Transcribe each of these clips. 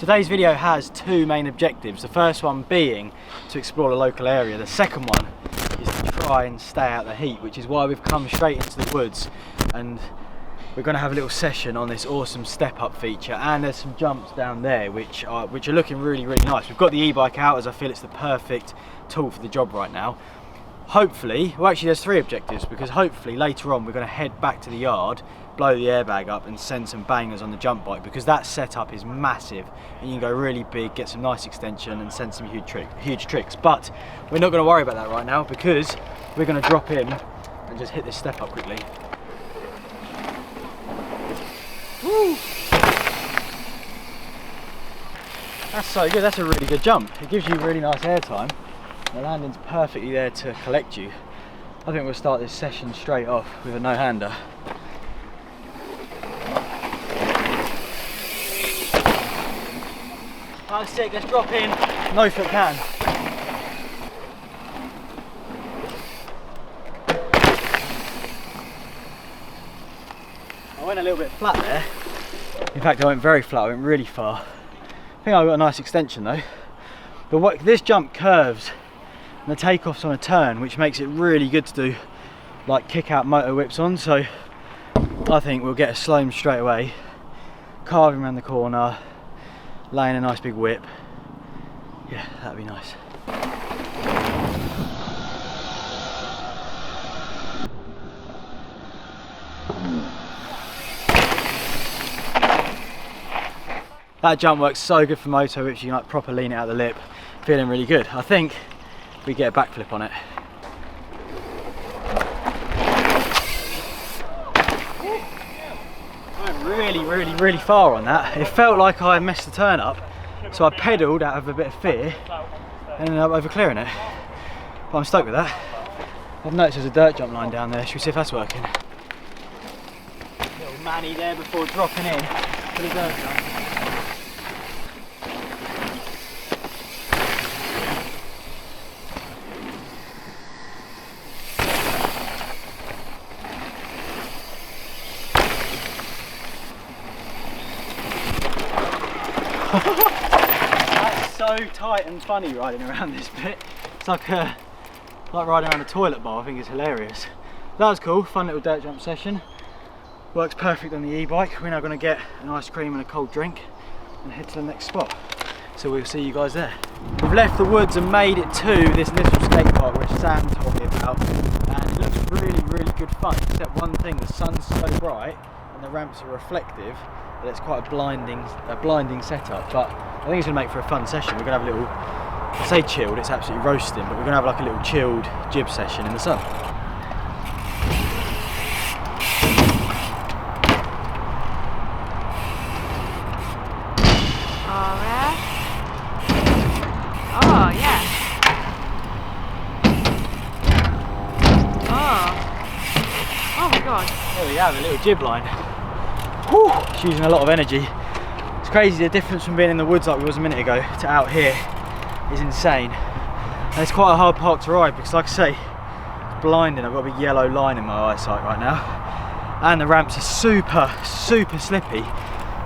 Today's video has two main objectives. The first one being to explore the local area. The second one is to try and stay out the heat, which is why we've come straight into the woods, and we're going to have a little session on this awesome step up feature. And there's some jumps down there which are looking really nice. We've got the e-bike out as I feel it's the perfect tool for the job right now. Hopefully, well actually there's three objectives, because hopefully later on we're going to head back to the yard, blow the airbag up and send some bangers on the jump bike, because that setup is massive and you can go really big, get some nice extension and send some huge tricks. But we're not going to worry about that right now, because we're going to drop in and just hit this step up quickly. Woo! That's so good, that's a really good jump. It gives you really nice air time. The landing's perfectly there to collect you. I think we'll start this session straight off with a no-hander. Alright, sick, let's drop in. No foot can. I went a little bit flat there. In fact, I went very flat, I went really far. I think I got a nice extension though. But this jump curves and the takeoff's on a turn, which makes it really good to do like kick out motor whips on. So I think we'll get a slalom straight away, carving around the corner, laying a nice big whip. Yeah, that'd be nice. That jump works so good for moto whips. You can like proper lean it out the lip, feeling really good. I think we get a backflip on it. I went really far on that. It felt like I messed the turn up, so I pedalled out of a bit of fear and ended up over clearing it. But I'm stoked with that. I've noticed there's a dirt jump line down there. Should we see if that's working? Little Manny there before dropping in for the dirt jump. That's so tight and funny riding around this bit. It's like riding around a toilet bowl. I think it's hilarious. That was cool, fun little dirt jump session. Works perfect on the e-bike. We're now going to get an ice cream and a cold drink and head to the next spot. So we'll see you guys there. We've left the woods and made it to this little skate park which Sam told me about, and it looks really good fun, except one thing: the sun's so bright and the ramps are reflective that it's quite a blinding setup. But I think it's going to make for a fun session. We're going to have a little, I say chilled, it's absolutely roasting, but we're going to have like a little chilled jib session in the sun. There we have a little jib line. Whew, it's using a lot of energy. It's crazy, the difference from being in the woods like we was a minute ago to out here is insane. And it's quite a hard park to ride because, like I say, it's blinding. I've got a big yellow line in my eyesight right now. And the ramps are super slippy,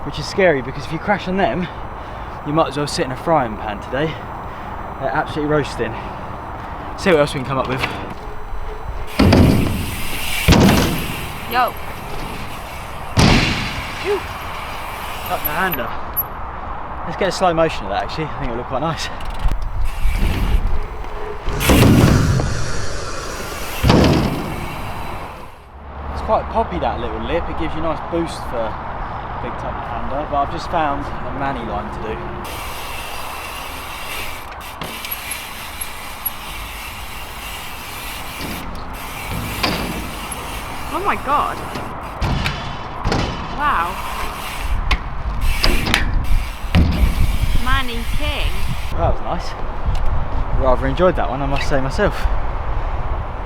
which is scary because if you crash on them, you might as well sit in a frying pan today. They're absolutely roasting. See what else we can come up with. Yo. Up the hander. Let's get a slow motion of that actually. I think it'll look quite nice. It's quite poppy, that little lip. It gives you a nice boost for a big type of hander, but I've just found a Manny line to do. Oh my god. Wow. Manny King. That was nice. Rather enjoyed that one, I must say myself.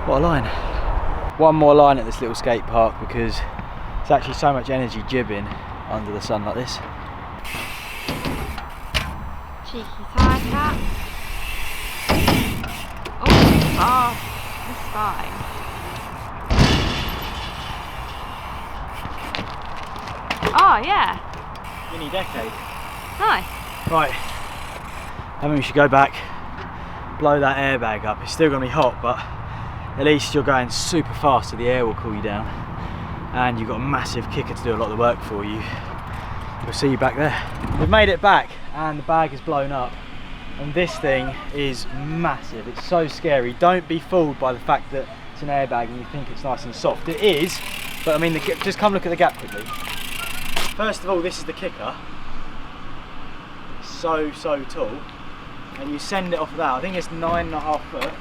What a line. One more line at this little skate park because it's actually so much energy jibbing under the sun like this. Cheeky tire tap. Oh, it's fine. Oh yeah. Mini decade. Nice. Right, I think we should go back, blow that airbag up. It's still going to be hot, but at least you're going super fast so the air will cool you down, and you've got a massive kicker to do a lot of the work for you. We'll see you back there. We've made it back and the bag is blown up, and this thing is massive. It's so scary. Don't be fooled by the fact that it's an airbag and you think it's nice and soft. It is, but I mean, just come look at the gap quickly. First of all, this is the kicker. It's so tall, and you send it off of that. I think it's 9.5 foot,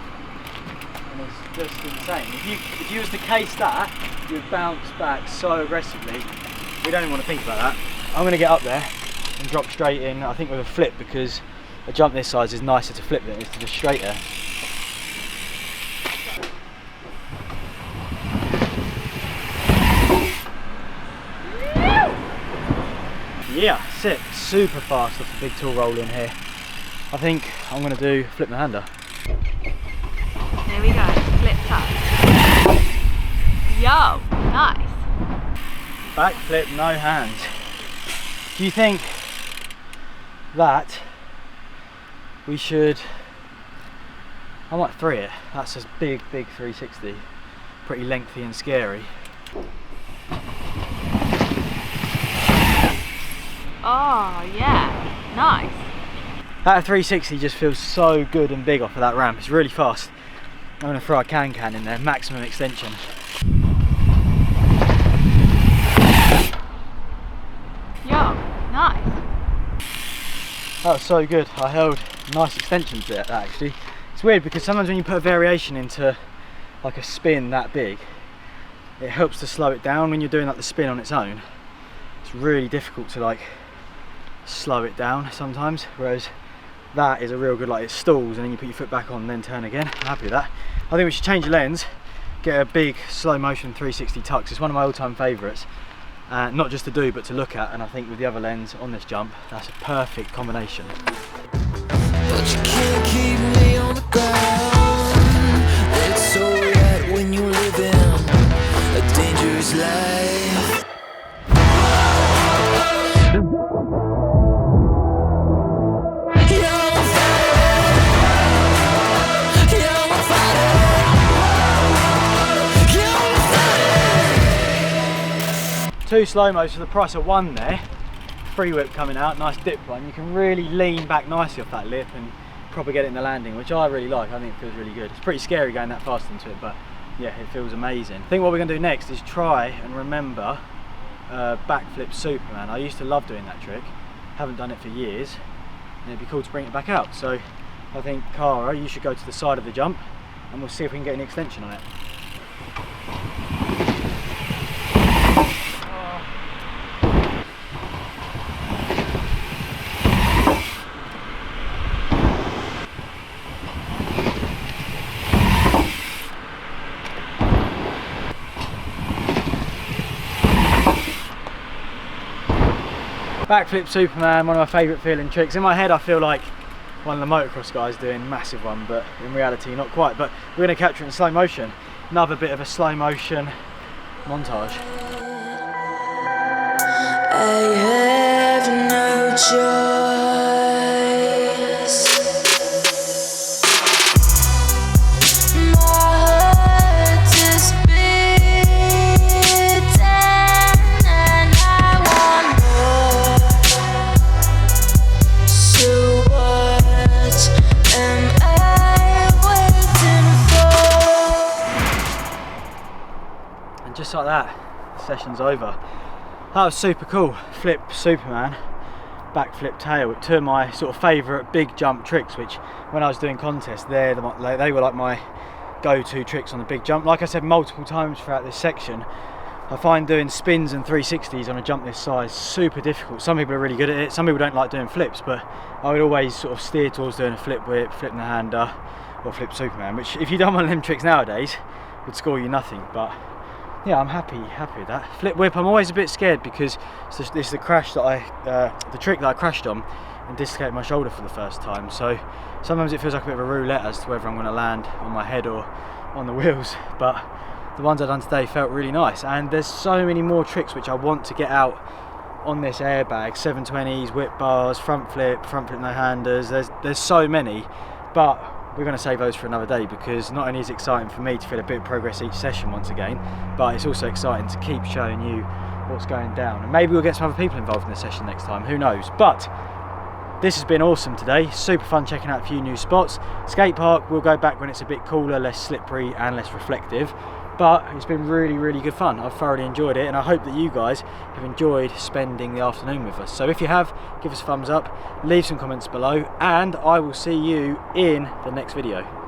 and it's just insane. If you was to case that, you would bounce back so aggressively. We don't even want to think about that. I'm going to get up there and drop straight in, I think with a flip, because a jump this size is nicer to flip than it is to just straight there. Yeah, sit super fast off the big tool roll in here. I think I'm going to do flip my hander. There we go, flip touch. Yo, nice. Back flip, no hands. Do you think that we should, I might three it. That's a big 360. Pretty lengthy and scary. Oh yeah, nice. That 360 just feels so good and big off of that ramp. It's really fast. I'm going to throw a can in there, maximum extension. Yo, nice. That was so good. I held nice extension to it actually. It's weird because sometimes when you put a variation into like a spin that big, it helps to slow it down. When you're doing like the spin on its own, it's really difficult to like slow it down sometimes, whereas that is a real good, like it stalls and then you put your foot back on and then turn again. I'm happy with that. I think we should change the lens, get a big slow motion 360 tux. It's one of my all-time favourites, not just to do but to look at, and I think with the other lens on this jump, that's a perfect combination. But you can't keep me on the ground. It's so right when you live in a dangerous life. Two slow-mos for the price of one there. Free whip coming out, nice dip one. You can really lean back nicely off that lip and proper get it in the landing, which I really like. I think it feels really good. It's pretty scary going that fast into it, but yeah, it feels amazing. I think what we're going to do next is try and remember backflip Superman. I used to love doing that trick. Haven't done it for years, and it'd be cool to bring it back out. So I think, Cara, you should go to the side of the jump and we'll see if we can get an extension on it. Backflip Superman, one of my favourite feeling tricks. In my head I feel like one of the motocross guys doing a massive one, but in reality not quite. But we're going to capture it in slow motion. Another bit of a slow motion montage. I have no choice. Just like that, the session's over. That was super cool. Flip Superman, backflip tail. Two of my sort of favourite big jump tricks, which when I was doing contests, they were like my go-to tricks on the big jump. Like I said multiple times throughout this section, I find doing spins and 360s on a jump this size super difficult. Some people are really good at it, some people don't like doing flips, but I would always sort of steer towards doing a flip whip, flipping the hander, or flip Superman, which if you done one of them tricks nowadays, would score you nothing. But yeah, I'm happy with that. Flip whip, I'm always a bit scared because this is the crash that the trick that I crashed on and dislocated my shoulder for the first time. So sometimes it feels like a bit of a roulette as to whether I'm going to land on my head or on the wheels. But the ones I've done today felt really nice, and there's so many more tricks which I want to get out on this airbag, 720s, whip bars, front flip no-handers. There's so many, but we're going to save those for another day, because not only is it exciting for me to feel a bit of progress each session once again, but it's also exciting to keep showing you what's going down, and maybe we'll get some other people involved in the session next time, who knows. But this has been awesome today, super fun checking out a few new spots. Skatepark, we'll go back when it's a bit cooler, less slippery and less reflective, but it's been really good fun. I've thoroughly enjoyed it, and I hope that you guys have enjoyed spending the afternoon with us. So if you have, give us a thumbs up, leave some comments below, and I will see you in the next video.